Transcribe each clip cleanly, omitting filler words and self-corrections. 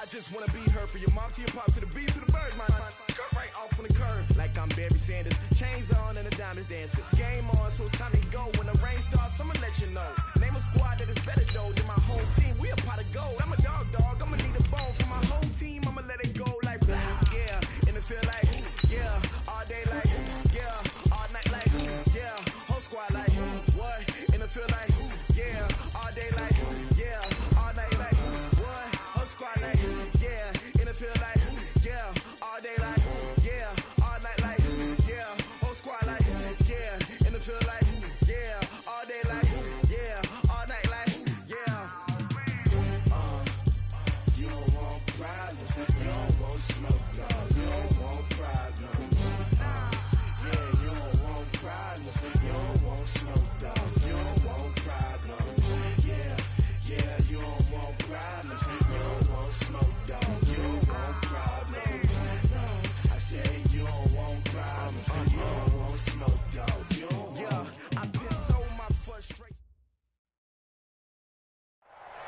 just wanna be her. For your mom to your pop to the beat to the birds, my cut right off on the curb. Like I'm Barry Sanders, chains on and the diamonds dancing. Game on, so it's time to go. When the rain starts, I'ma let you know. Name a squad that is better though than my whole team. We a pot of gold. I'm a dog, I'ma need a bone for my whole team. I'ma let it go like blah, yeah. And it feel like yeah, all day like yeah, all night like yeah, whole squad like what? And it feel like yeah, all day like yeah, all night like what? Whole squad like yeah, and it feel like yeah, all day like yeah, all night like yeah, whole squad like yeah, and it feel like yeah, all day like yeah, all night like yeah. You don't want problems, you don't want smoke, dog. You don't want problems. Yeah, you don't want problems, you don't want smoke, dog. You don't want problems. Yeah, you don't want problems, you don't want smoke, dog. You don't want problems. No, I say you don't want problems, you don't want smoke, dog. You don't want. I piss on my frustration.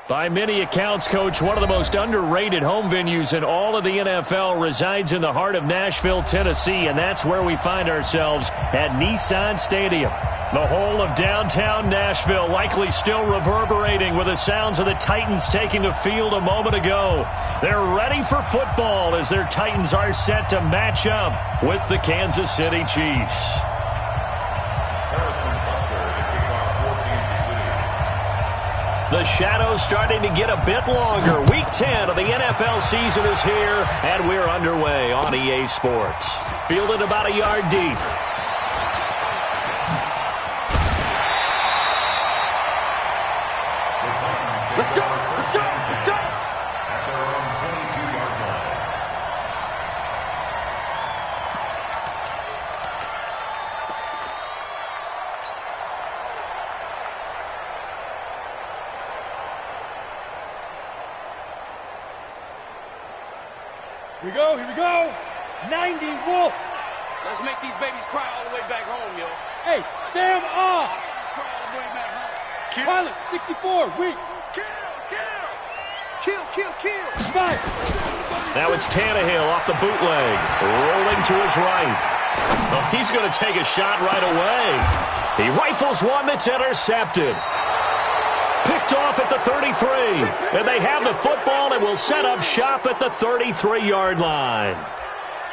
By many accounts, Coach, one of the most underrated home venues in all of the NFL resides in the heart of Nashville, Tennessee, and that's where we find ourselves at Nissan Stadium. The whole of downtown Nashville likely still reverberating with the sounds of the Titans taking the field a moment ago. They're ready for football as their Titans are set to match up with the Kansas City Chiefs. The shadow's starting to get a bit longer. Week 10 of the NFL season is here, and we're underway on EA Sports. Fielded about a yard deep. Let's go! Let's go! Let's go! At their own 22-yard line. Here we go. 90 Wolf. Let's make these babies cry all the way back home, yo. Hey, Sam off. Cry all the way back home. Pilot, 64, weak. Kill. Fight. Now it's Tannehill off the bootleg, rolling to his right. Oh, he's going to take a shot right away. He rifles one that's intercepted. Picked off at the 33. And they have the football and will set up shop at the 33-yard line.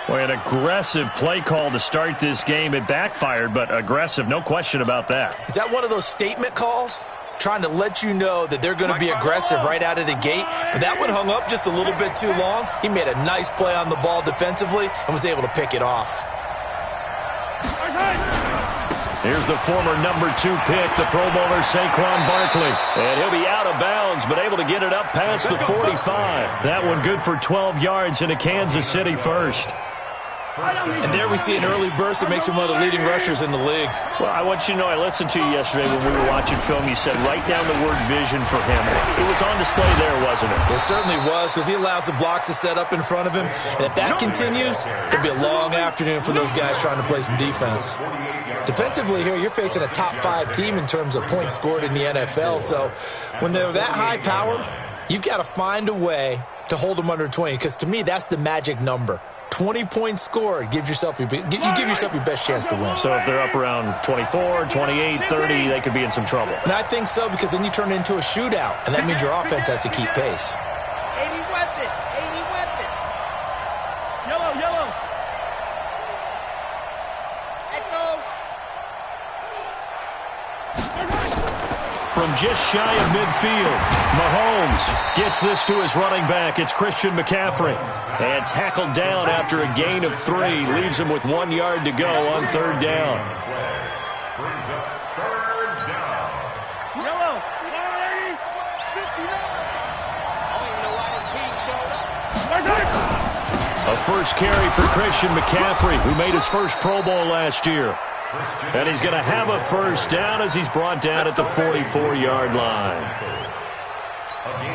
Boy, an aggressive play call to start this game. It backfired, but aggressive, no question about that. Is that one of those statement calls? Trying to let you know that they're going to be aggressive right out of the gate. But that one hung up just a little bit too long. He made a nice play on the ball defensively and was able to pick it off. Here's the former number 2 pick, the Pro Bowler Saquon Barkley. And he'll be out of bounds, but able to get it up past the 45. That one good for 12 yards into Kansas City first. And there we see an early burst that makes him one of the leading rushers in the league. Well, I want you to know, I listened to you yesterday when we were watching film. You said write down the word vision for him. It was on display there, wasn't it? It certainly was, because he allows the blocks to set up in front of him. And if that continues, it'll be a long afternoon for those guys trying to play some defense. Defensively here, you're facing a top 5 team in terms of points scored in the NFL. So when they're that high-powered, you've got to find a way to hold them under 20, because to me, that's the magic number. 20 points scored, you give yourself your best chance to win. So if they're up around 24, 28, 30, they could be in some trouble. And I think so, because then you turn it into a shootout, and that means your offense has to keep pace. 80 weapon. Yellow. Echo. From just shy of midfield, Mahomes gets this to his running back. It's Christian McCaffrey. And tackled down after a gain of 3. Leaves him with 1 yard to go on 3rd down. Brings up 3rd down. Yellow. 59. I don't even know why this team showed up. A first carry for Christian McCaffrey, who made his first Pro Bowl last year. And he's going to have a first down as he's brought down at the 44-yard line.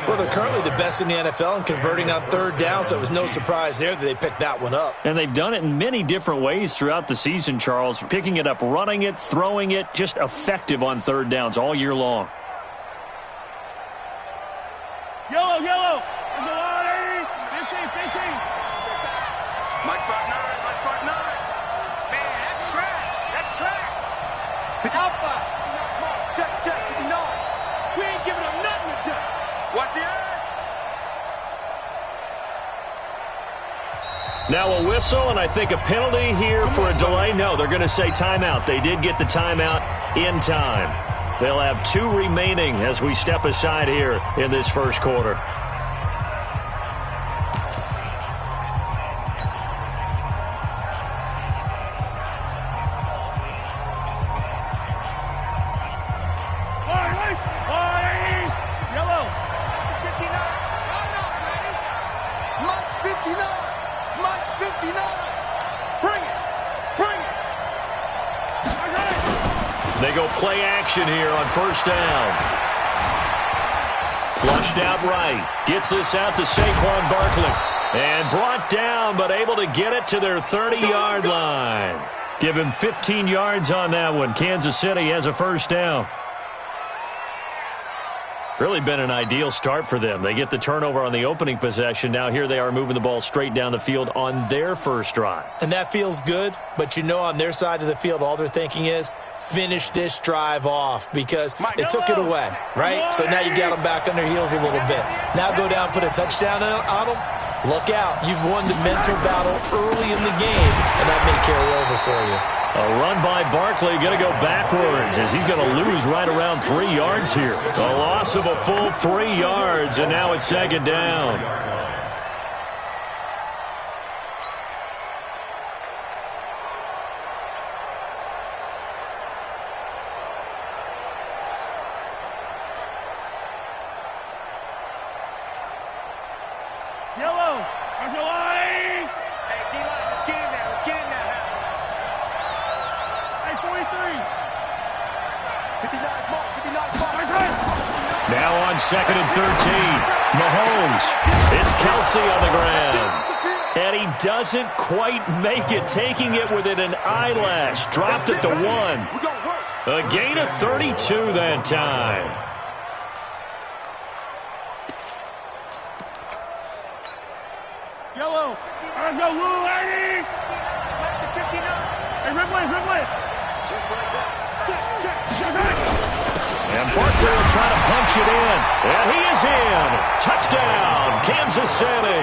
Well, they're currently the best in the NFL in converting on 3rd down, so it was no surprise there that they picked that one up. And they've done it in many different ways throughout the season, Charles. Picking it up, running it, throwing it, just effective on 3rd downs all year long. Yellow. Now a whistle, and I think a penalty here for a delay. No, they're going to say timeout. They did get the timeout in time. They'll have 2 remaining as we step aside here in this first quarter. They go play action here on first down. Flushed out right. Gets this out to Saquon Barkley. And brought down, but able to get it to their 30-yard line. Give him 15 yards on that one. Kansas City has a first down. Really been an ideal start for them. They get the turnover on the opening possession. Now here they are moving the ball straight down the field on their first drive. And that feels good, but you know on their side of the field all they're thinking is finish this drive off because they took it away, right? So now you got them back on their heels a little bit. Now go down, put a touchdown on them. Look out. You've won the mental battle early in the game, and that may carry over for you. A run by Barkley, going to go backwards as he's going to lose right around 3 yards here. A loss of a full 3 yards, and now it's second down. Yellow. There's your line. Hey, D-line, let's get in there. Let's get in there. Hey, 43. 59's mark. 59's mark. Now on 2nd and 13. Mahomes. It's Kelsey on the ground. And he doesn't quite make it, taking it within an eyelash. Dropped at the 1. A gain of 32 that time. Yellow. Let's go, Lou, Eddie. Hey, Ridley. Just like that. Check. And Barkley will try to punch it in. And he is in. Touchdown, Kansas City.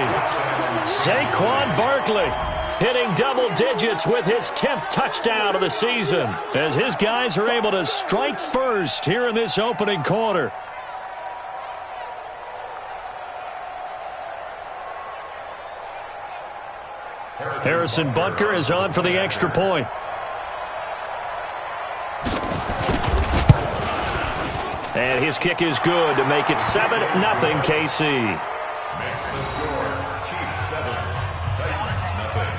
Saquon Barkley hitting double digits with his 10th touchdown of the season as his guys are able to strike first here in this opening quarter. Harrison Butker is on for the extra point. And his kick is good to make it 7-0 KC. Makes the score. Chiefs 7, Titans nothing.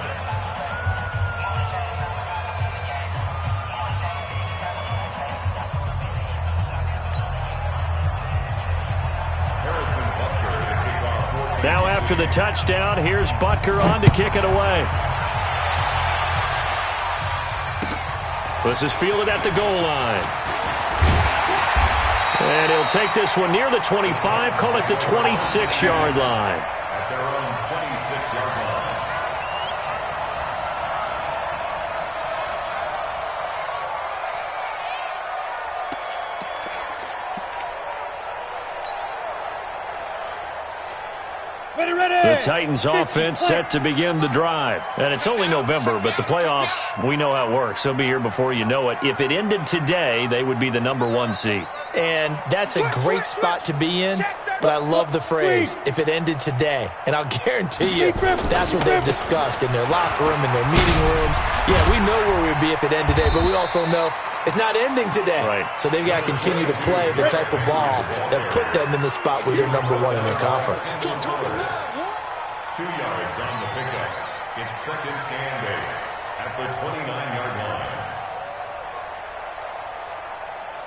Harrison Butker to kick off. Now after the touchdown, here's Butker on to kick it away. This is fielded at the goal line. And he'll take this one near the 25, call it the 26-yard line. At their own 26-yard line. The Titans offense set to begin the drive. And it's only November, but the playoffs, we know how it works. They'll be here before you know it. If it ended today, they would be the #1 seed. And that's a great spot to be in, but I love the phrase, if it ended today. And I'll guarantee you that's what they've discussed in their locker room, in their meeting rooms. Yeah, we know where we'd be if it ended today, but we also know it's not ending today. Right. So they've got to continue to play the type of ball that put them in the spot where they're #1 in their conference. 2 yards on the pickup. It's 2nd and 8 at the 29-yard line.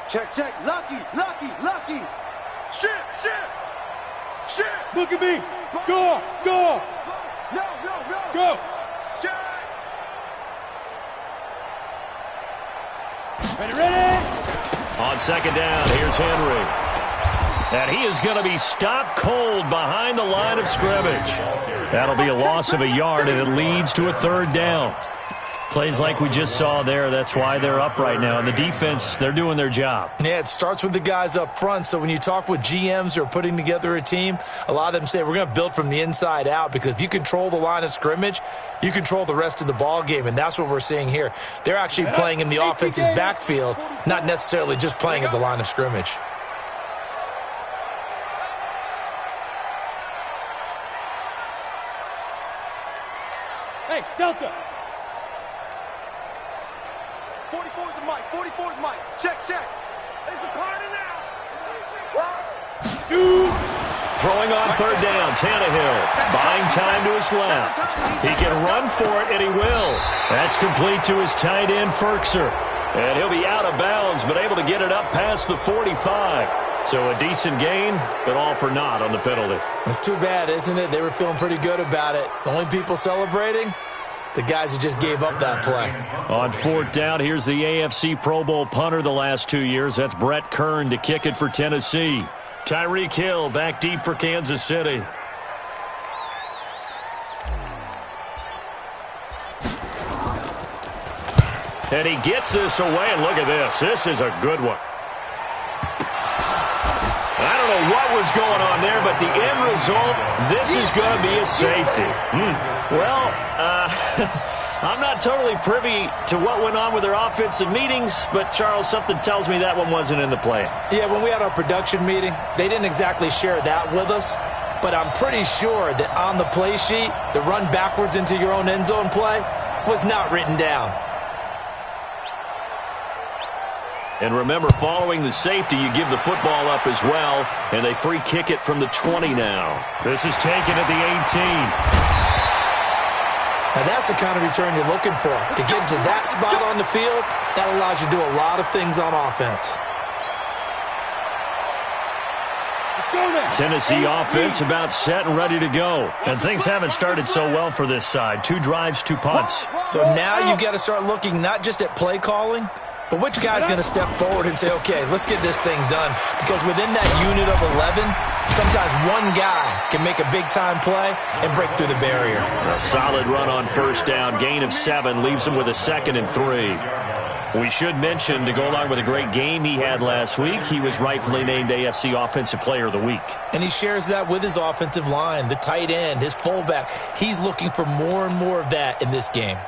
Check. Lucky. Shit. Look at me. Go. No. Go. Check. Ready. On 2nd down, here's Henry. And he is going to be stopped cold behind the line of scrimmage. That'll be a loss of a yard, and it leads to a 3rd down. Plays like we just saw there, that's why they're up right now. And the defense, they're doing their job. Yeah, it starts with the guys up front. So when you talk with GMs who are putting together a team, a lot of them say we're going to build from the inside out, because if you control the line of scrimmage, you control the rest of the ball game, and that's what we're seeing here. They're actually playing in the offense's backfield, not necessarily just playing at the line of scrimmage. Hey, Delta. 44 is the mic. 44 is mic. Check. It's a party now. Shoot. Throwing on third down, Tannehill buying time to his left. He can run for it, and he will. That's complete to his tight end, Ferkser. And he'll be out of bounds, but able to get it up past the 45. So a decent gain, but all for naught on the penalty. It's too bad, isn't it? They were feeling pretty good about it. The only people celebrating, the guys who just gave up that play. On fourth down, here's the AFC Pro Bowl punter the last 2 years. That's Brett Kern to kick it for Tennessee. Tyreek Hill back deep for Kansas City. And he gets this away, and look at this. This is a good one. I don't know what was going on there, but the end result, this is going to be a safety. Well, I'm not totally privy to what went on with their offensive meetings, but, Charles, something tells me that one wasn't in the plan. Yeah, when we had our production meeting, they didn't exactly share that with us, but I'm pretty sure that on the play sheet, the run backwards into your own end zone play was not written down. And remember, following the safety, you give the football up as well, and they free kick it from the 20 now. This is taken at the 18. Now that's the kind of return you're looking for. To get to that spot on the field, that allows you to do a lot of things on offense. Tennessee offense about set and ready to go. And things haven't started so well for this side. 2 drives, 2 punts. So now you've got to start looking not just at play calling, but which guy's going to step forward and say, okay, let's get this thing done? Because within that unit of 11, sometimes one guy can make a big-time play and break through the barrier. A solid run on first down. Gain of 7 leaves him with a 2nd and 3. We should mention, to go along with a great game he had last week, he was rightfully named AFC Offensive Player of the Week. And he shares that with his offensive line, the tight end, his fullback. He's looking for more and more of that in this game.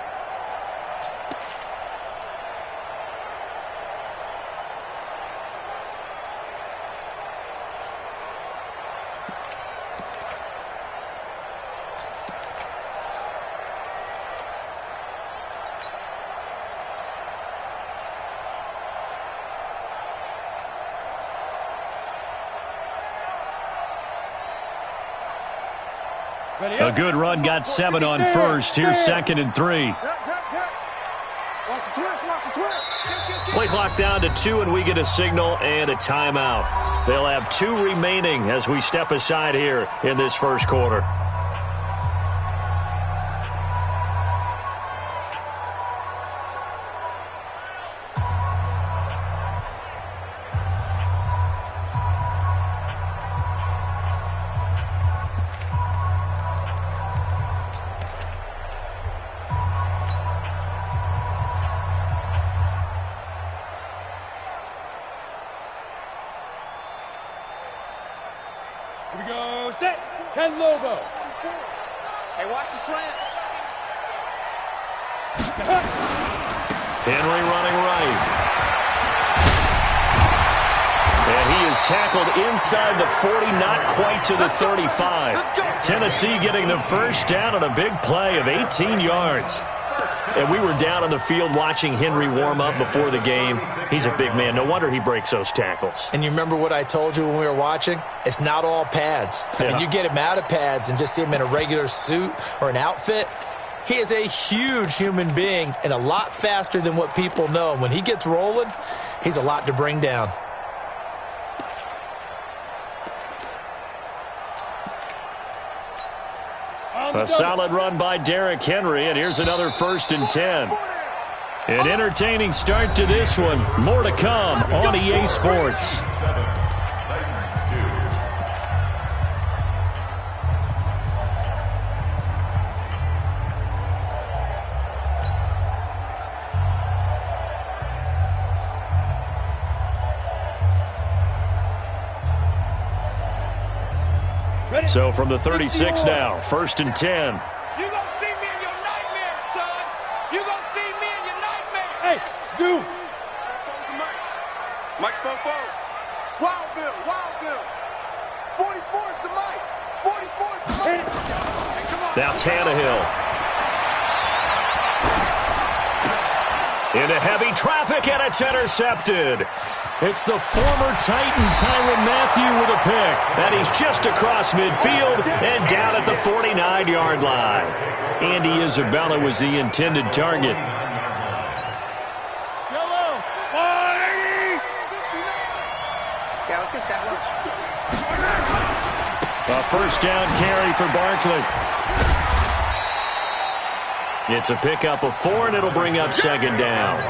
A good run, got 7 on first. Here's 2nd and 3. Play clock down to 2, and we get a signal and a timeout. They'll have 2 remaining as we step aside here in this first quarter. Here we go. Set. 10 Lobo. Hey, watch the slant. Henry running right. And he is tackled inside the 40, not quite to the 35. Tennessee getting the first down on a big play of 18 yards. And we were down on the field watching Henry warm up before the game. He's a big man. No wonder he breaks those tackles. And you remember what I told you when we were watching? It's not all pads. I mean, you get him out of pads and just see him in a regular suit or an outfit. He is a huge human being and a lot faster than what people know. When he gets rolling, he's a lot to bring down. A solid run by Derrick Henry, and here's another 1st and 10. An entertaining start to this one. More to come on EA Sports. So from the 36 now, 1st and 10. You gonna see me in your nightmares, son. You gonna see me in your nightmares. Hey, dude. Mike's forward. Wild Bill. 44 is the Mike. 44 is the Mike. Hey, come on. Now Tannehill. Into heavy traffic, and it's intercepted. It's the former Titan Tyrann Mathieu with a pick. And he's just across midfield and down at the 49-yard line. Andy Isabella was the intended target. Yellow. 180. Yeah, let's go set lunch. A first down carry for Barkley. It's a pickup of 4, and it'll bring up 2nd down.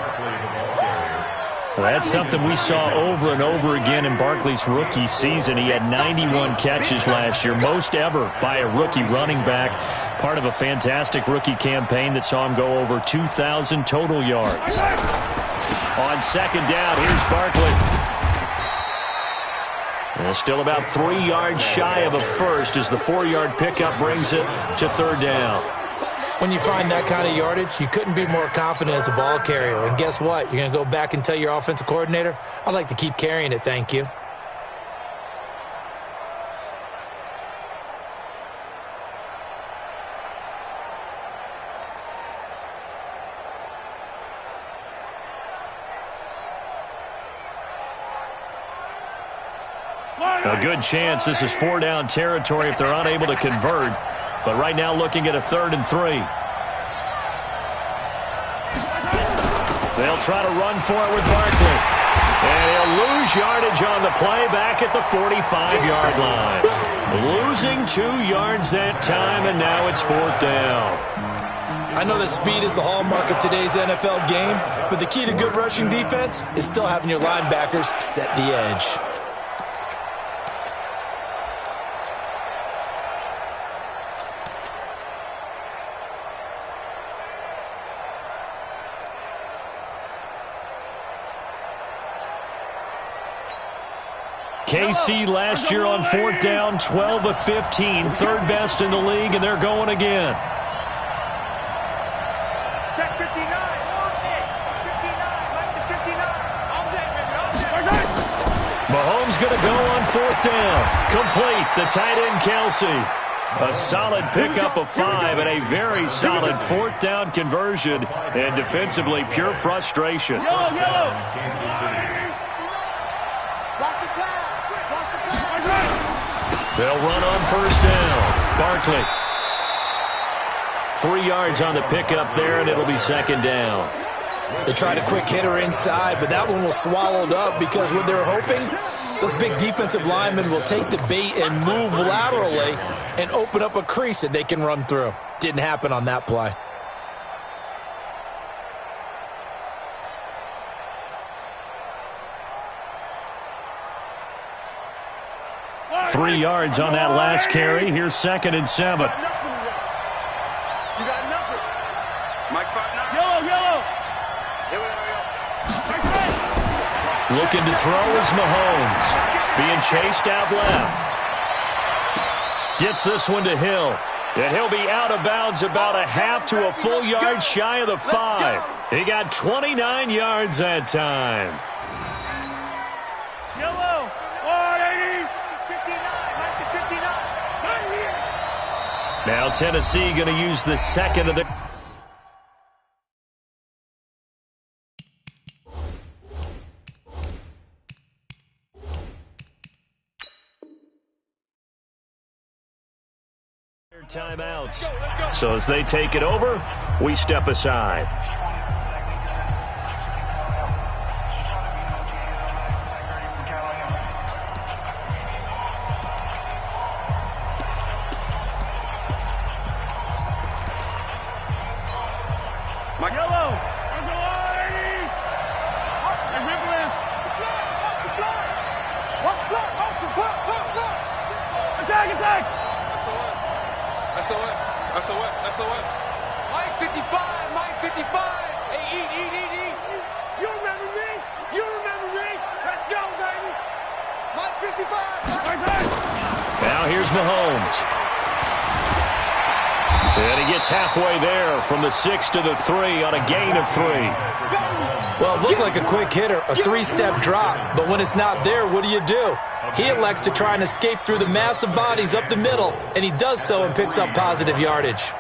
Well, that's something we saw over and over again in Barkley's rookie season. He had 91 catches last year, most ever by a rookie running back, part of a fantastic rookie campaign that saw him go over 2,000 total yards. On 2nd down, here's Barkley. And still about 3 yards shy of a first as the 4-yard pickup brings it to 3rd down. When you find that kind of yardage, you couldn't be more confident as a ball carrier. And guess what? You're going to go back and tell your offensive coordinator, I'd like to keep carrying it, thank you. A good chance this is 4-down territory if they're unable to convert. But right now looking at a 3rd and 3. They'll try to run for it with Barkley. And he'll lose yardage on the play back at the 45-yard line. Losing 2 yards that time, and now it's 4th down. I know that speed is the hallmark of today's NFL game, but the key to good rushing defense is still having your linebackers set the edge. KC last year on 4th down, 12 of 15, 3rd best in the league, and they're going again. Check 59. 59. Mike to 59. All day, baby. All day. Mahomes going to go on 4th down. Complete. The tight end, Kelsey. A solid pickup of 5 and a very solid 4th down conversion. And defensively, pure frustration. Yellow. They'll run on 1st down. Barkley. 3 yards on the pickup there, and it'll be 2nd down. They tried a quick hitter inside, but that one was swallowed up because what they were hoping, those big defensive linemen will take the bait and move laterally and open up a crease that they can run through. Didn't happen on that play. Three yards on that last carry. Here's 2nd and 7. You got nothing. Mike 5-9. Yellow. Here we are. Looking to throw is Mahomes. Being chased out left. Gets this one to Hill. And he'll be out of bounds about a half to a full yard shy of the 5. He got 29 yards that time. Yellow. 180. 59. Mike to 59. Now Tennessee going to use the 2nd of the... timeouts. So as they take it over, we step aside. Yellow. Attack. SOS. Mike 55. Hey, eat. You remember me? Let's go, baby. Mike 55. Now here's Mahomes. And he gets halfway there from the 6 to the 3 on a gain of 3. Well, it looked like a quick hitter, a 3-step drop, but when it's not there, what do? He elects to try and escape through the massive bodies up the middle, and he does so and picks up positive yardage.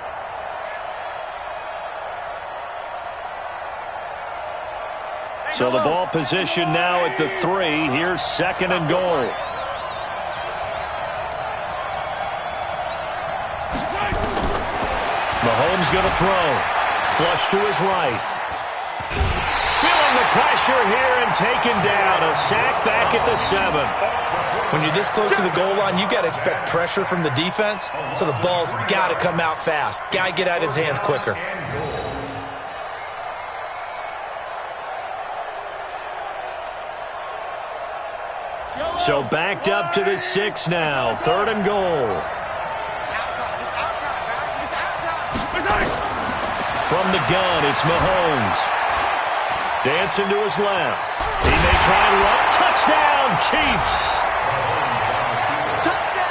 So the ball position now at the 3. Here's 2nd and goal. Mahomes going to throw. Flush to his right. Feeling the pressure here and taken down. A sack back at the 7. When you're this close to the goal line, you've got to expect pressure from the defense, so the ball's got to come out fast. Got to get out of his hands quicker. So backed up to the 6 now. 3rd and goal. From the gun, it's Mahomes. Dancing to his left. He may try and run. Touchdown, Chiefs!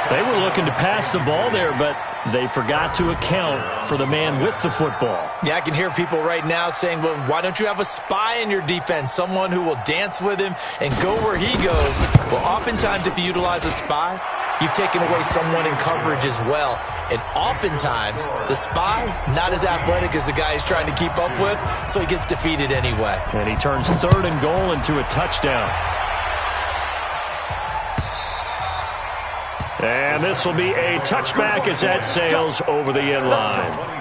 They were looking to pass the ball there, but they forgot to account for the man with the football. Yeah, I can hear people right now saying, well, why don't you have a spy in your defense, someone who will dance with him and go where he goes? Well, oftentimes if you utilize a spy, you've taken away someone in coverage as well. And oftentimes, the spy, not as athletic as the guy he's trying to keep up with, so he gets defeated anyway. And he turns 3rd and goal into a touchdown. And this will be a touchback as that sails over the end line.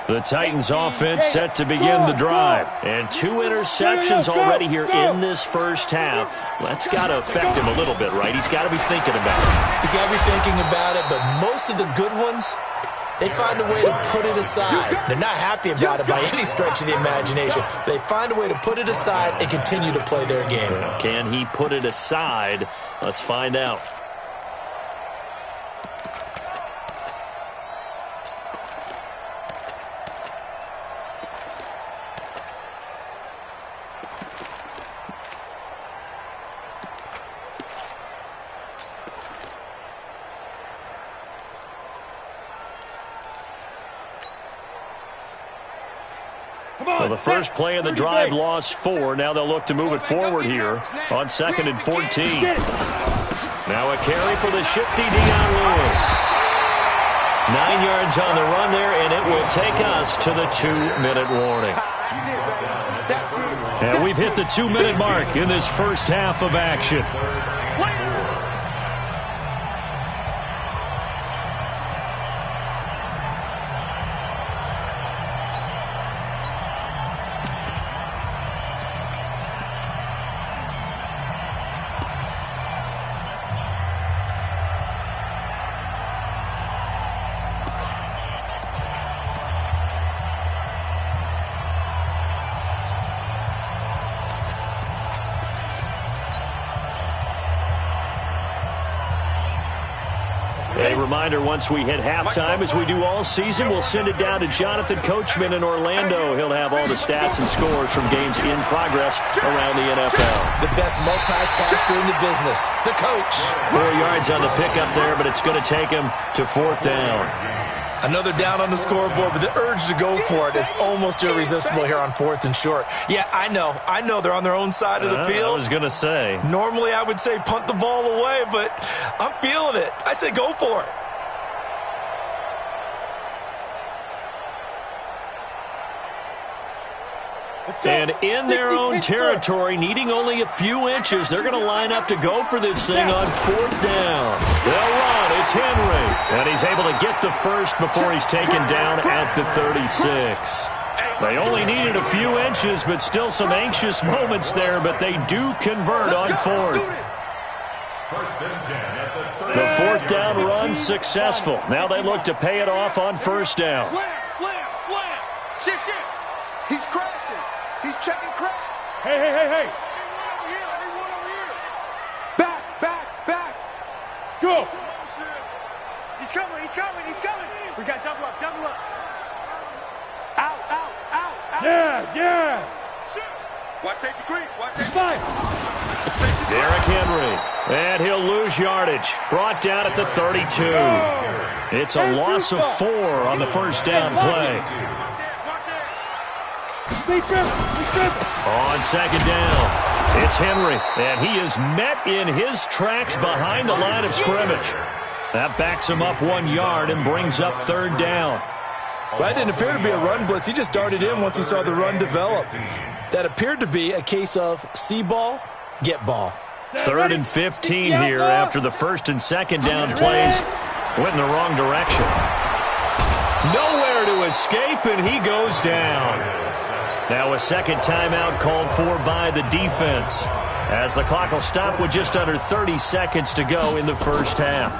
The Titans offense set to begin the drive. And 2 interceptions already here in this first half. That's got to affect him a little bit, right? He's got to be thinking about it. He's got to be thinking about it, but most of the good ones, they find a way to put it aside. They're not happy about it by any stretch of the imagination. They find a way to put it aside and continue to play their game. Can he put it aside? Let's find out. Well, the first play of the drive lost 4. Now they'll look to move it forward here on 2nd and 14. Now a carry for the shifty Dion Lewis. 9 yards on the run there, and it will take us to the 2-minute warning. And we've hit the 2-minute mark in this first half of action. A reminder, once we hit halftime, as we do all season, we'll send it down to Jonathan Coachman in Orlando. He'll have all the stats and scores from games in progress around the NFL. The best multitasker in the business, the coach. 4 yards on the pickup there, but it's going to take him to 4th down. Another down on the scoreboard, but the urge to go for it is almost irresistible here on 4th and short. Yeah, I know they're on their own side of the field. I was going to say. Normally I would say punt the ball away, but I'm feeling it. I say go for it. And in their own territory, needing only a few inches, they're going to line up to go for this thing on 4th down. They'll run. It's Henry. And he's able to get the first before he's taken down at the 36. They only needed a few inches, but still some anxious moments there, but they do convert on 4th. The 4th down run successful. Now they look to pay it off on 1st down. Slam. Shift. He's crashing. He's checking crash. Hey. Anyone over here. Back. Go. He's coming. We got double up. safety creep. Watch safety. Derrick Henry, and he'll lose yardage. Brought down at the 32. It's a loss of 4 on the first down play. On second down, it's Henry, and he is met in his tracks behind the line of scrimmage. That backs him up 1 yard and brings up third down. Well, that didn't appear to be a run blitz. He just darted in once he saw the run develop. That appeared to be a case of see ball, get ball. 3rd and 15 here after the first and second down plays went in the wrong direction. Nowhere to escape, and he goes down. Now a second timeout called for by the defense, as the clock will stop with just under 30 seconds to go in the first half.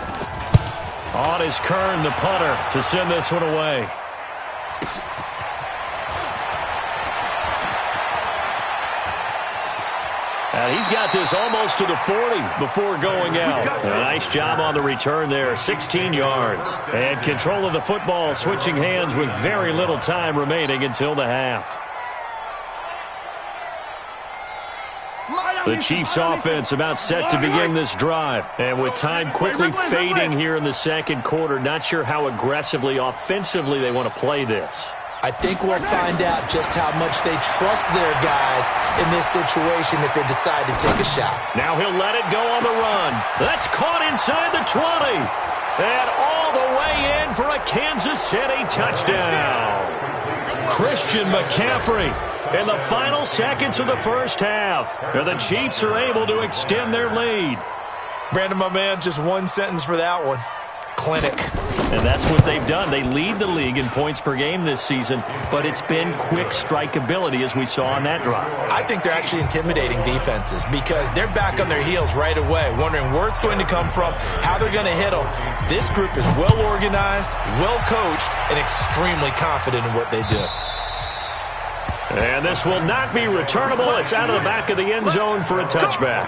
On is Kern, the punter, to send this one away. And he's got this almost to the 40 before going out. A nice job on the return there, 16 yards. And control of the football, switching hands with very little time remaining until the half. The Chiefs offense about set to begin this drive. And with time quickly fading here in the second quarter, not sure how aggressively, offensively they want to play this. I think we'll find out just how much they trust their guys in this situation if they decide to take a shot. Now he'll let it go on the run. That's caught inside the 20. And all the way in for a Kansas City touchdown. Christian McCaffrey in the final seconds of the first half. And the Chiefs are able to extend their lead. Brandon, my man, just one sentence for that one. Clinic. And that's what they've done. They lead the league in points per game this season, but it's been quick strikeability as we saw on that drive. I think they're actually intimidating defenses because they're back on their heels right away, wondering where it's going to come from, how they're going to hit them. This group is well organized, well coached, and extremely confident in what they do. And this will not be returnable. It's out of the back of the end zone for a touchback.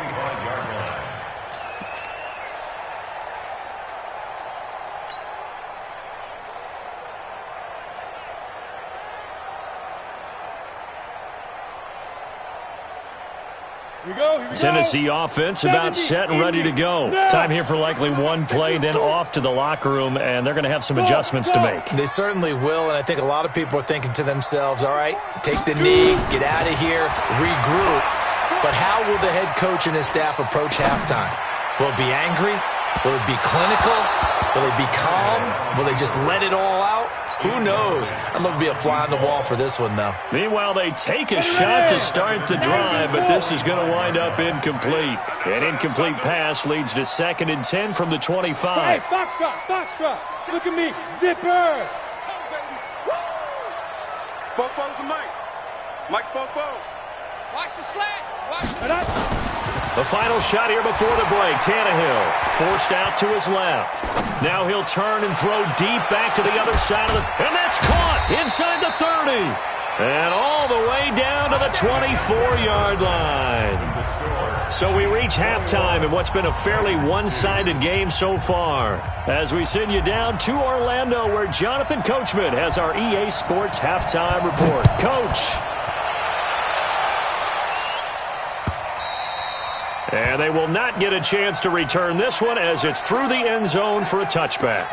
Tennessee offense about set and ready to go. Time here for likely one play, then off to the locker room, and they're going to have some adjustments to make. They certainly will, and I think a lot of people are thinking to themselves, all right, take the knee, get out of here, regroup. But how will the head coach and his staff approach halftime? Will it be angry? Will it be clinical? Will it be calm? Will they just let it all out? Who knows? I'd love to be a fly on the wall for this one, though. Meanwhile, they take a shot to start the drive, but this is going to wind up incomplete. An incomplete pass leads to 2nd and 10 from the 25. Hey, foxtrot. Look at me, zipper. Fofo's the mic. Mike's Fofo. Watch the slats. The final shot here before the break. Tannehill forced out to his left. Now he'll turn and throw deep back to the other side of the... And that's caught inside the 30. And all the way down to the 24-yard line. So we reach halftime in what's been a fairly one-sided game so far. As we send you down to Orlando, where Jonathan Coachman has our EA Sports halftime report. Coach. And they will not get a chance to return this one as it's through the end zone for a touchback.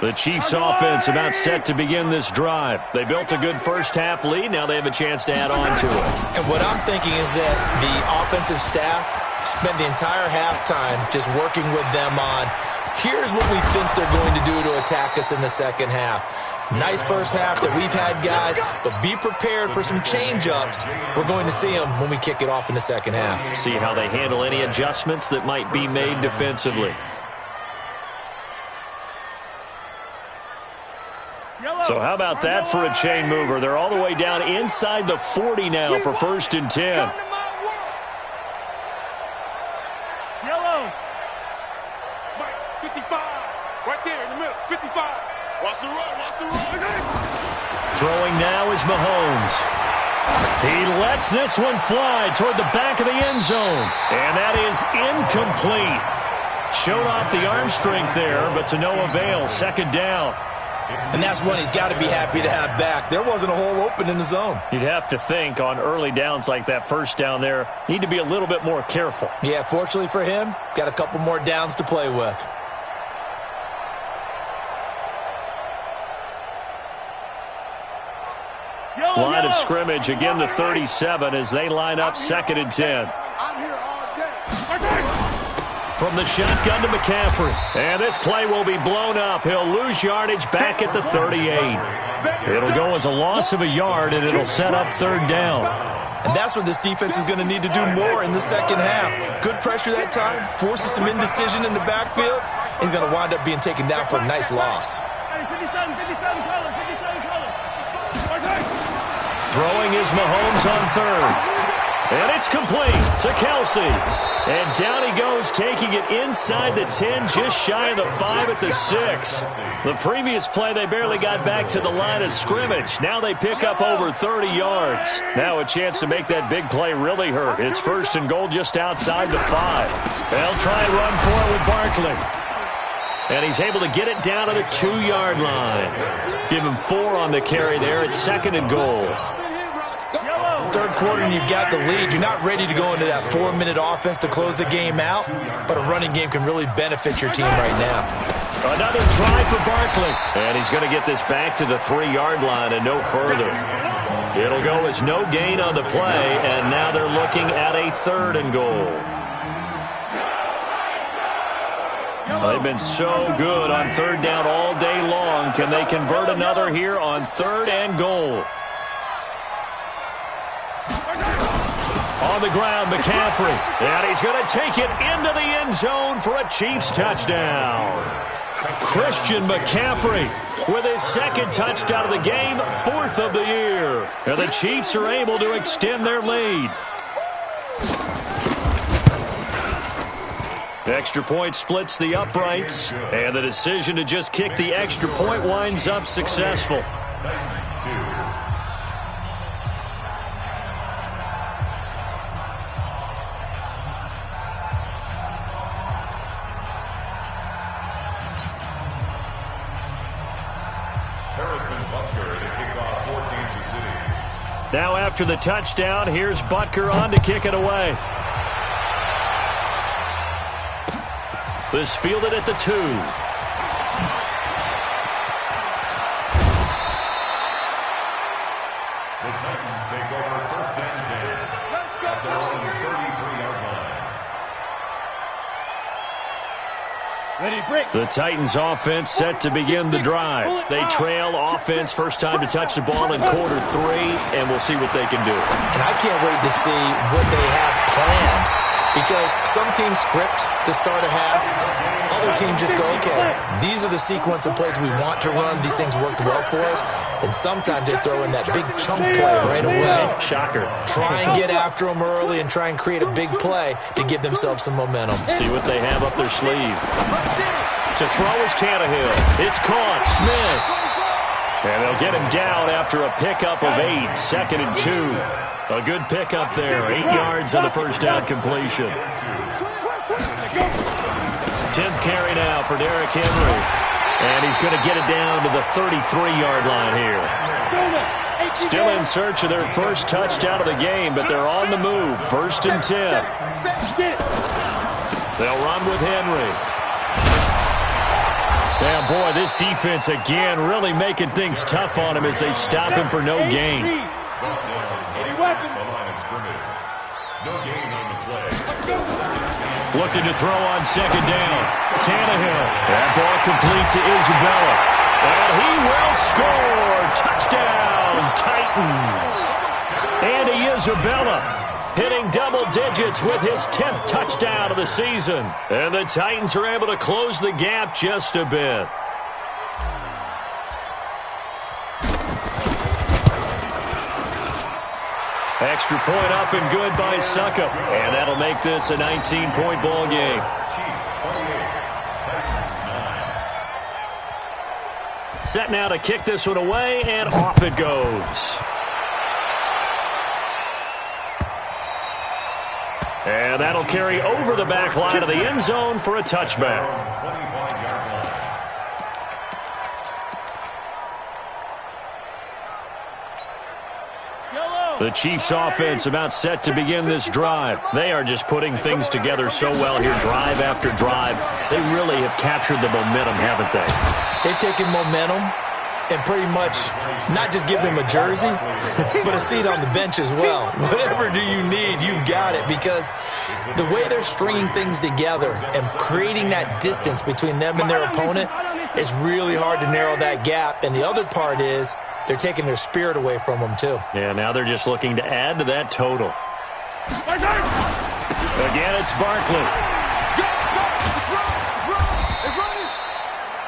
The Chiefs offense about set to begin this drive. They built a good first half lead. Now they have a chance to add on to it. And what I'm thinking is that the offensive staff spent the entire halftime just working with them on, here's what we think they're going to do to attack us in the second half. Nice first half that we've had, guys, but be prepared for some change-ups. We're going to see them when we kick it off in the second half. See how they handle any adjustments that might be made defensively. So how about that for a chain mover? They're all the way down inside the 40 now for 1st and 10. Yellow. 55. Right there in the middle. 55. Watch the run. Throwing now is Mahomes. He lets this one fly toward the back of the end zone. And that is incomplete. Showed off the arm strength there, but to no avail. Second down. And that's one he's got to be happy to have back. There wasn't a hole open in the zone. You'd have to think on early downs like that first down there, need to be a little bit more careful. Yeah, fortunately for him, got a couple more downs to play with. Line of scrimmage, again the 37 as they line up 2nd and 10. I'm here all day. From the shotgun to McCaffrey. And this play will be blown up. He'll lose yardage back at the 38. It'll go as a loss of a yard, and it'll set up 3rd down. And that's what this defense is going to need to do more in the second half. Good pressure that time, forces some indecision in the backfield. He's going to wind up being taken down for a nice loss. Throwing is Mahomes on 3rd. And it's complete to Kelsey. And down he goes, taking it inside the 10, just shy of the 5 at the 6. The previous play, they barely got back to the line of scrimmage. Now they pick up over 30 yards. Now a chance to make that big play really hurt. It's 1st and goal just outside the 5. They'll try and run for it with Barkley. And he's able to get it down to the 2-yard line. Give him 4 on the carry there at 2nd and goal. 3rd quarter and you've got the lead. You're not ready to go into that 4-minute offense to close the game out, but a running game can really benefit your team right now. Another try for Barkley. And he's going to get this back to the 3-yard line and no further. It'll go as no gain on the play, and now they're looking at a 3rd and goal. They've been so good on 3rd down all day long. Can they convert another here on 3rd and goal? On the ground, McCaffrey. And he's going to take it into the end zone for a Chiefs touchdown. Christian McCaffrey with his 2nd touchdown of the game, 4th of the year. And the Chiefs are able to extend their lead. Extra point splits the uprights, and the decision to just kick the extra point winds up successful. Now after the touchdown, here's Butker on to kick it away. This fielded at the 2. The Titans take over 1st and 10 at their own 33-yard line. The Titans offense set to begin the drive. They trail offense, first time to touch the ball in quarter 3, and we'll see what they can do. And I can't wait to see what they have planned, because some teams script to start a half. Other teams just go, okay, these are the sequence of plays we want to run. These things worked well for us. And sometimes they throw in that big chunk play right away. Shocker. Try and get after them early and try and create a big play to give themselves some momentum. See what they have up their sleeve. To throw is Tannehill. It's caught. Smith. And they'll get him down after a pickup of 8. 2nd and 2. A good pickup there. 8 yards on the first down completion. 10th carry now for Derrick Henry. And he's going to get it down to the 33-yard line here. Still in search of their first touchdown of the game, but they're on the move. 1st and 10. They'll run with Henry. Yeah, boy, this defense again really making things tough on him as they stop him for no gain. Looking to throw on 2nd down. Tannehill. That ball complete to Isabella. And he will score. Touchdown, Titans. Andy Isabella hitting double digits with his 10th touchdown of the season. And the Titans are able to close the gap just a bit. Extra point up and good by Suckup. And that'll make this a 19-point ball game. Set now to kick this one away, and off it goes. And that'll carry over the back line of the end zone for a touchback. The Chiefs offense about set to begin this drive. They are just putting things together so well here, drive after drive. They really have captured the momentum, haven't they? They've taken momentum and pretty much not just given him a jersey, but a seat on the bench as well. Whatever do you need, you've got it, because the way they're stringing things together and creating that distance between them and their opponent, it's really hard to narrow that gap. And the other part is they're taking their spirit away from them, too. Yeah, now they're just looking to add to that total. Again, it's Barkley.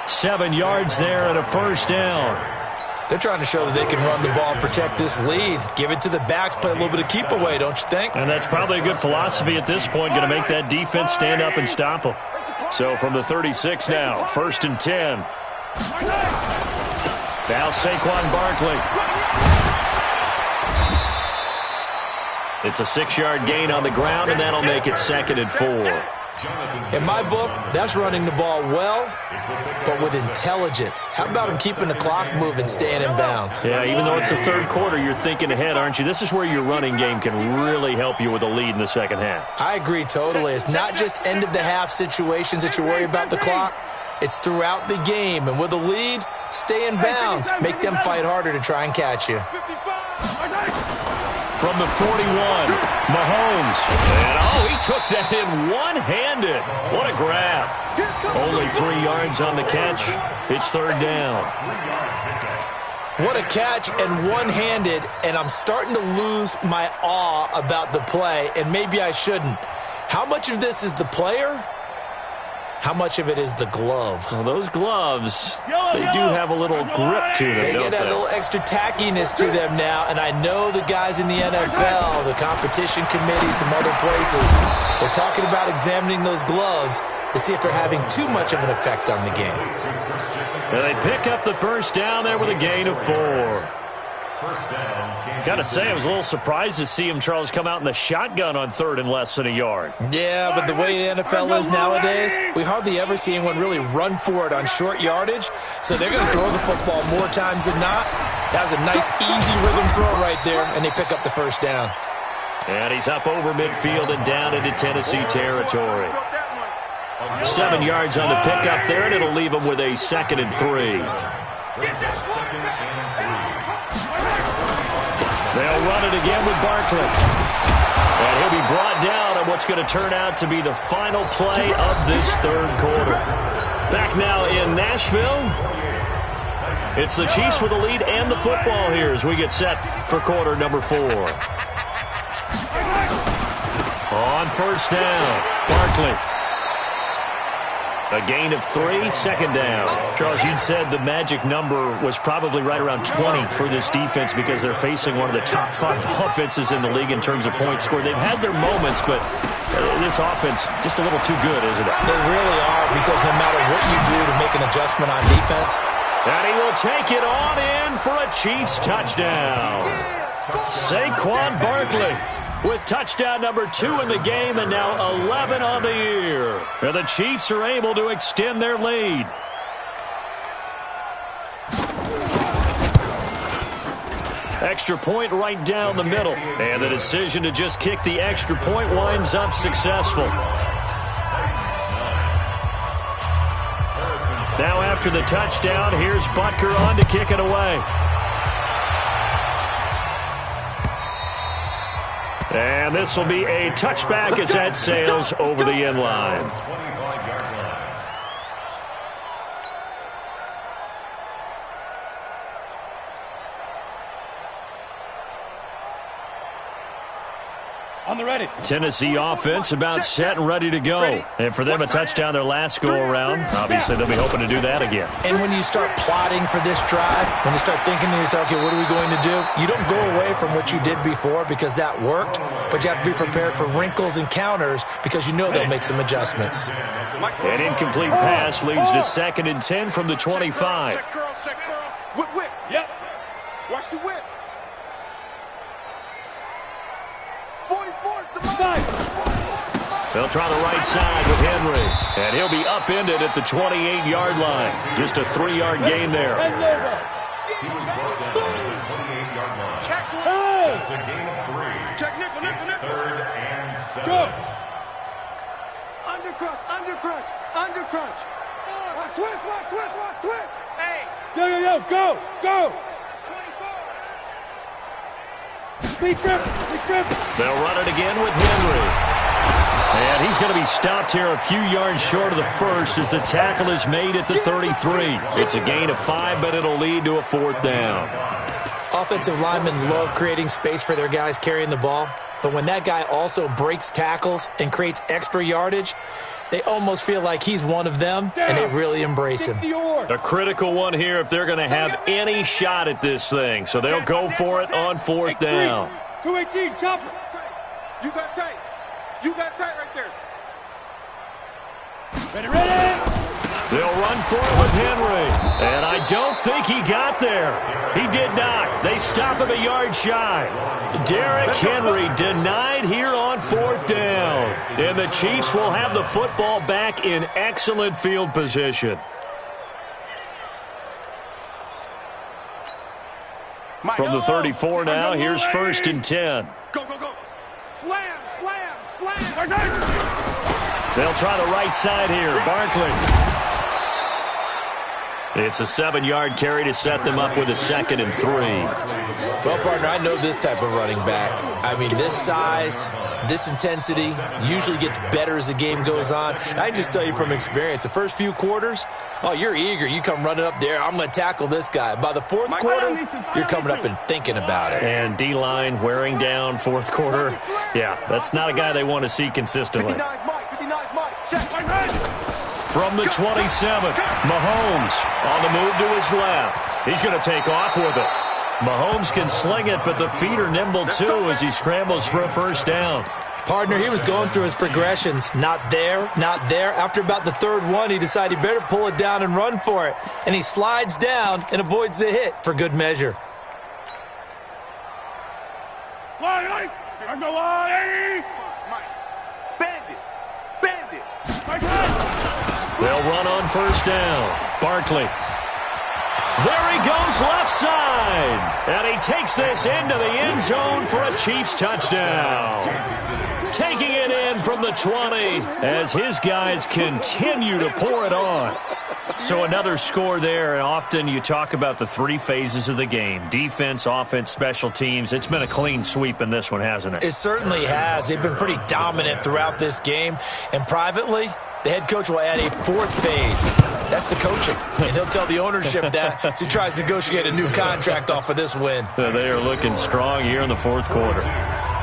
7 yards there and a first down. They're trying to show that they can run the ball and protect this lead. Give it to the backs, play a little bit of keep away, don't you think? And that's probably a good philosophy at this point, going to make that defense stand up and stop them. So from the 36 now, 1st and 10. Now Saquon Barkley. It's a 6-yard gain on the ground, and that'll make it 2nd and 4. In my book, that's running the ball well, but with intelligence. How about him keeping the clock moving, staying in bounds? Yeah, even though it's the 3rd quarter, you're thinking ahead, aren't you? This is where your running game can really help you with a lead in the 2nd half. I agree totally. It's not just end-of-the-half situations that you worry about the clock. It's throughout the game. And with a lead, stay in bounds. Make them fight harder to try and catch you. From the 41, Mahomes. And, he took that in one-handed. What a grab. Only 3 yards on the catch. It's 3rd down. What a catch and one-handed, and I'm starting to lose my awe about the play, and maybe I shouldn't. How much of this is the player? How much of it is the glove? Well, those gloves, they do have a little grip to them, They get that little extra tackiness to them now, and I know the guys in the NFL, the competition committee, some other places, they're talking about examining those gloves to see if they're having too much of an effect on the game. And they pick up the first down there with a gain of 4. Got to say, I was a little surprised to see him, Charles, come out in the shotgun on 3rd and less than a yard. Yeah, but the way the NFL is nowadays, we hardly ever see anyone really run for it on short yardage, so they're going to throw the football more times than not. That was a nice, easy rhythm throw right there, and they pick up the first down. And he's up over midfield and down into Tennessee territory. 7 yards on the pickup there, and it'll leave him with a 2nd and 3. They'll run it again with Barkley. And he'll be brought down on what's going to turn out to be the final play of this 3rd quarter. Back now in Nashville. It's the Chiefs with the lead and the football here as we get set for quarter number 4. On 1st down, Barkley. A gain of 3, 2nd down. Charles, you'd said the magic number was probably right around 20 for this defense because they're facing one of the top 5 offenses in the league in terms of points scored. They've had their moments, but this offense just a little too good, isn't it? They really are, because no matter what you do to make an adjustment on defense. And he will take it on in for a Chiefs touchdown. Saquon Barkley with touchdown number 2 in the game, and now 11 on the year. And the Chiefs are able to extend their lead. Extra point right down the middle. And the decision to just kick the extra point winds up successful. Now after the touchdown, here's Butker on to kick it away. And this will be a touchback as that sails over the end line. On the ready. Tennessee offense about set and ready to go. And for them, a touchdown their last go-around. Obviously, they'll be hoping to do that again. And when you start plotting for this drive, when you start thinking to yourself, okay, what are we going to do? You don't go away from what you did before because that worked, but you have to be prepared for wrinkles and counters because you know they'll make some adjustments. An incomplete pass leads to 2nd and 10 from the 25. Check curls, check curls. Whip, whip. Yep. Watch the whip. 44 is the They'll try the right side with Henry. And he'll be upended at the 28-yard line. Just a 3-yard gain there. He was brought down at the 28-yard line. That's a gain of 3. Check nickel. It's 3rd and 7. Go. Under crunch. Watch twist. Hey. Yo, go. 24. Big grip. They'll run it again with Henry. And he's going to be stopped here a few yards short of the first as the tackle is made at the 33. It's a gain of 5, but it'll lead to a 4th down. Offensive linemen love creating space for their guys carrying the ball, but when that guy also breaks tackles and creates extra yardage, they almost feel like he's one of them, and they really embrace him. A critical one here if they're going to have any shot at this thing, so they'll go for it on 4th down. 218, chopper. You got tight right there. Ready. They'll run for it with Henry. And I don't think he got there. He did not. They stop him a yard shy. Derrick Henry denied here on 4th down. And the Chiefs will have the football back in excellent field position. From the 34 now, here's 1st and 10. Go. Slam. They'll try the right side here. Barkley. It's a 7-yard carry to set them up with a 2nd and 3. Well, partner, I know this type of running back. I mean, this size, this intensity usually gets better as the game goes on. And I can just tell you from experience, the first few quarters, oh, you're eager. You come running up there, I'm going to tackle this guy. By the 4th quarter, you're coming up and thinking about it. And D-line wearing down 4th quarter. Yeah, that's not a guy they want to see consistently. 59 Mike. Check. From the 27, Mahomes on the move to his left. He's going to take off with it. Mahomes can sling it, but the feet are nimble too as he scrambles for a 1st down. Partner, he was going through his progressions. Not there. After about the 3rd one, he decided he better pull it down and run for it. And he slides down and avoids the hit for good measure. Line. Bandit. They'll run on 1st down. Barkley. There he goes left side. And he takes this into the end zone for a Chiefs touchdown. Taking it in from the 20 as his guys continue to pour it on. So another score there, and often you talk about the 3 phases of the game. Defense, offense, special teams. It's been a clean sweep in this one, hasn't it? It certainly has. They've been pretty dominant throughout this game. And privately, the head coach will add a 4th phase. That's the coaching. And he'll tell the ownership that as he tries to negotiate a new contract off of this win. They are looking strong here in the 4th quarter.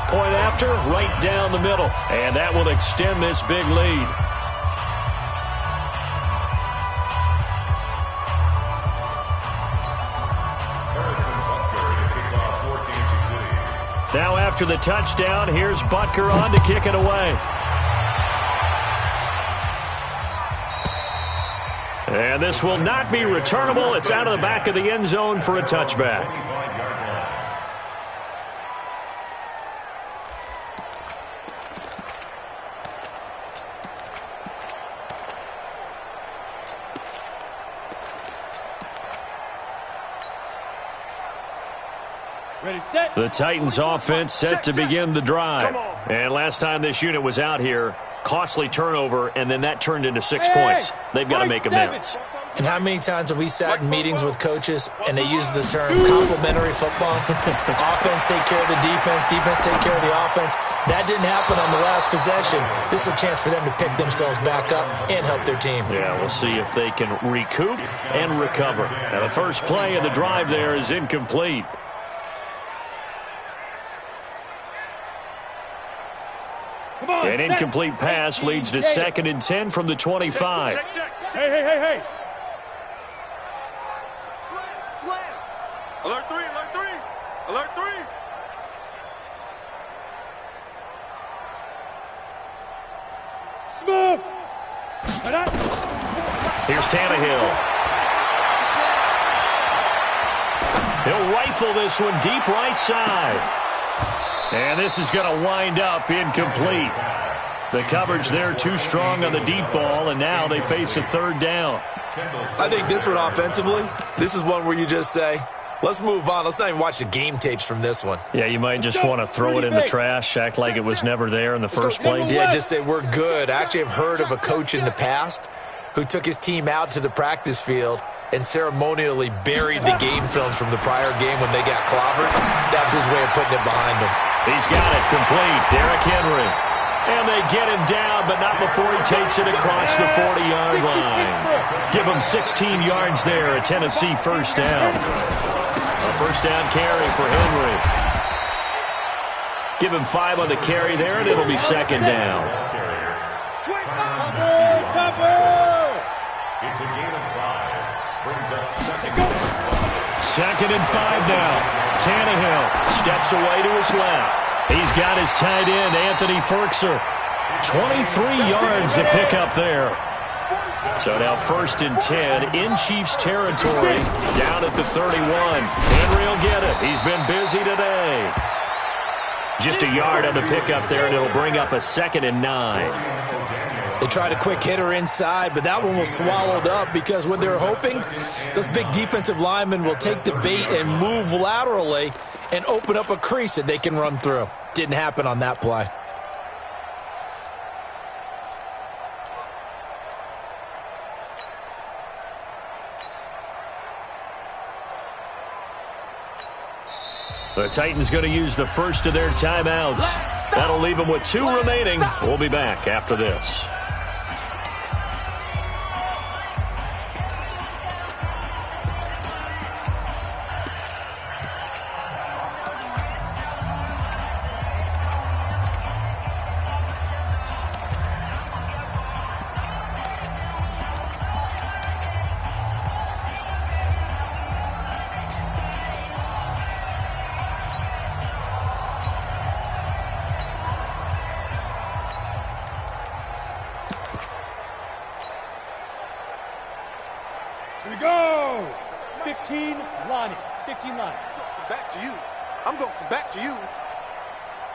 Point after, right down the middle. And that will extend this big lead. Now after the touchdown, here's Butker on to kick it away. And this will not be returnable. It's out of the back of the end zone for a touchback. Ready, set. The Titans offense set to begin the drive. And last time this unit was out here, costly turnover, and then that turned into 6 points. They've got to make amends. And how many times have we sat in meetings with coaches and they use the term complementary football? Offense take care of the defense take care of the offense. That didn't happen on the last possession. This is a chance for them to pick themselves back up and help their team. Yeah, we'll see if they can recoup and recover. Now the first play of the drive there is incomplete. An incomplete pass leads to 2nd and 10 from the 25. Hey. Slam. Alert 3. Smooth. Here's Tannehill. He'll rifle this one deep right side. And this is going to wind up incomplete. The coverage there too strong on the deep ball, and now they face a third down. I think this one offensively, this is one where you just say, let's move on. Let's not even watch the game tapes from this one. Yeah, you might just want to throw it in the trash, act like it was never there in the first place. Yeah, just say we're good. I actually have heard of a coach in the past who took his team out to the practice field and ceremonially buried the game films from the prior game when they got clobbered. That was his way of putting it behind him. He's got it complete. Derrick Henry. And they get him down, but not before he takes it across the 40-yard line. Give him 16 yards there, a Tennessee first down. A first down carry for Henry. Give him 5 on the carry there, and it'll be second down. It's a gain of 5. Brings up second. Second and 5 now. Tannehill steps away to his left. He's got his tight end, Anthony Ferkser. 23 yards to pick up there. So now first and 10 in Chiefs territory, down at the 31. Henry will get it. He's been busy today. Just a yard on the pickup there, and it'll bring up a second and 9. They tried a quick hitter inside, but that one was swallowed up because what they're hoping, those big defensive linemen will take the bait and move laterally and open up a crease that they can run through. Didn't happen on that play. The Titans going to use the first of their timeouts. That'll leave them with 2 remaining. We'll be back after this. Here we go. 15 Lonnie. 15 Lonnie. Back to you. I'm going to come back to you.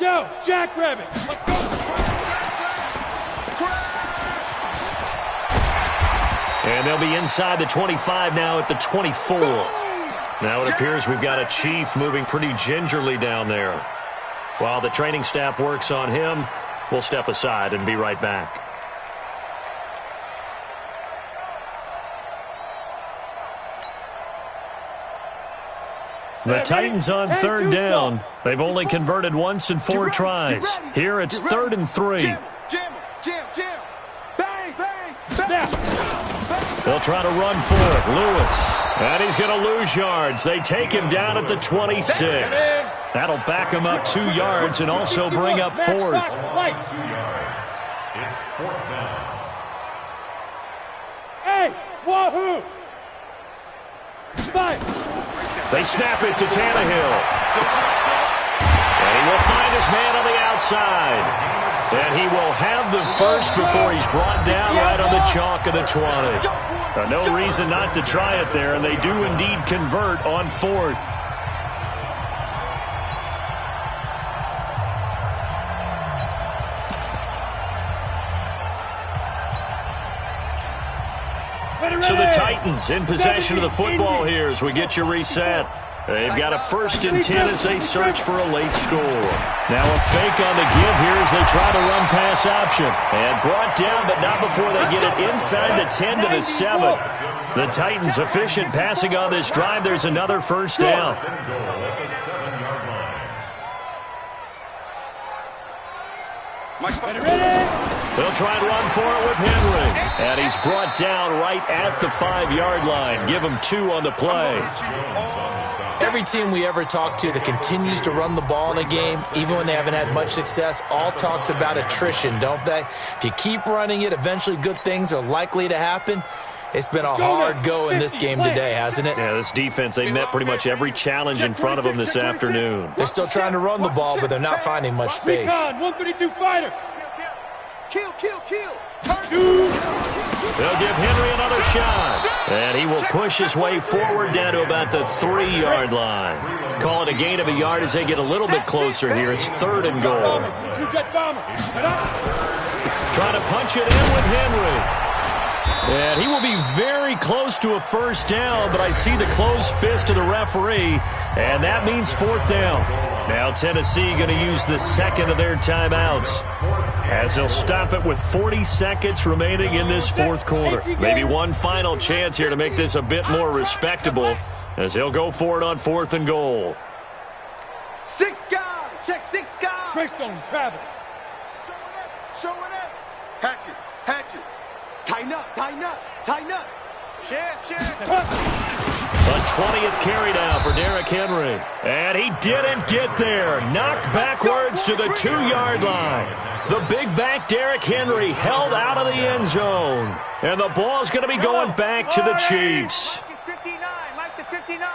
Yo, Jackrabbit. Let's go. And they'll be inside the 25 now at the 24. Now it appears we've got a Chief moving pretty gingerly down there. While the training staff works on him, we'll step aside and be right back. The Titans on third down. They've only converted once in 4 tries. Here it's 3rd and 3. Jam, bang, bang, bang. They'll try to run for it. Lewis. And he's going to lose yards. They take him down at the 26. That'll back him up 2 yards and also bring up 4th. 2 yards. It's 4th down. Hey, wahoo! Five. They snap it to Tannehill. And he will find his man on the outside. And he will have the first before he's brought down right on the chalk of the 20. No reason not to try it there, and they do indeed convert on 4th. So the Titans in possession of the football here as we get you reset. They've got a 1st and 10 as they search for a late score. Now a fake on the give here as they try to run pass option. And brought down, but not before they get it inside the 10 to the 7. The Titans efficient passing on this drive. There's another first down. They'll try and run for it with Henry. And he's brought down right at the 5-yard line. Give him 2 on the play. Every team we ever talk to that continues to run the ball in a game, even when they haven't had much success, all talks about attrition, don't they? If you keep running it, eventually good things are likely to happen. It's been a hard go in this game today, hasn't it? Yeah, this defense, they met pretty much every challenge in front of them this afternoon. They're still trying to run the ball, but they're not finding much space. 132 fighter. Kill. They'll give Henry another shot. And he will push his way forward down to about the 3-yard line. Call it a gain of a yard as they get a little bit closer here. It's 3rd and goal. Trying to punch it in with Henry. And he will be very close to a first down, but I see the closed fist of the referee, and that means fourth down. Now Tennessee going to use the second of their timeouts, as they'll stop it with 40 seconds remaining in this fourth quarter. Maybe one final chance here to make this a bit more respectable, as they'll go for it on 4th and goal. 6 guys. Check 6 guys. Greystone, Travis. Show it up. Hatchet. Hatchet. Tighten up. Tighten up. Tighten up. Share. The 20th carry now for Derrick Henry. And he didn't get there. Knocked backwards to the 2-yard line. The big back Derrick Henry held out of the end zone. And the ball's going to be going back to the Chiefs. Mike is 59. Mike the 59.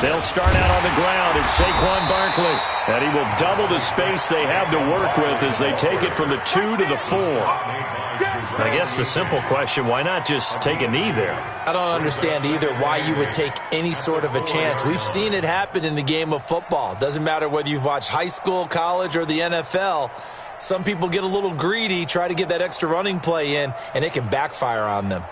They'll start out on the ground. It's Saquon Barkley. And he will double the space they have to work with as they take it from the 2 to the 4. I guess the simple question, why not just take a knee there? I don't understand either why you would take any sort of a chance. We've seen it happen in the game of football. Doesn't matter whether you've watched high school, college, or the NFL. Some people get a little greedy, try to get that extra running play in, and it can backfire on them.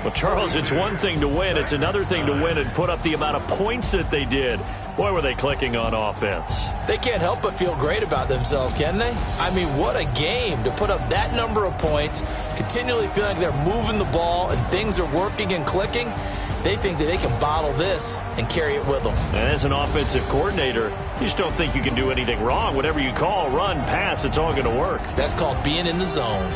Well, Charles, it's one thing to win. It's another thing to win and put up the amount of points that they did. Boy, were they clicking on offense. They can't help but feel great about themselves, can they? I mean, what a game to put up that number of points, continually feeling like they're moving the ball and things are working and clicking. They think that they can bottle this and carry it with them. And as an offensive coordinator, you just don't think you can do anything wrong. Whatever you call, run, pass, it's all going to work. That's called being in the zone.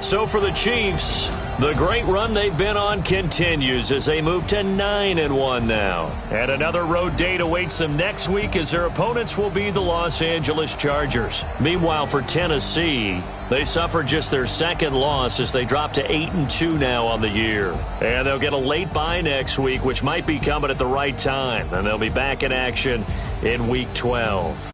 So for the Chiefs, the great run they've been on continues as they move to 9-1 now. And another road date awaits them next week as their opponents will be the Los Angeles Chargers. Meanwhile, for Tennessee, they suffered just their second loss as they drop to 8-2 now on the year. And they'll get a late bye next week, which might be coming at the right time. And they'll be back in action in Week 12.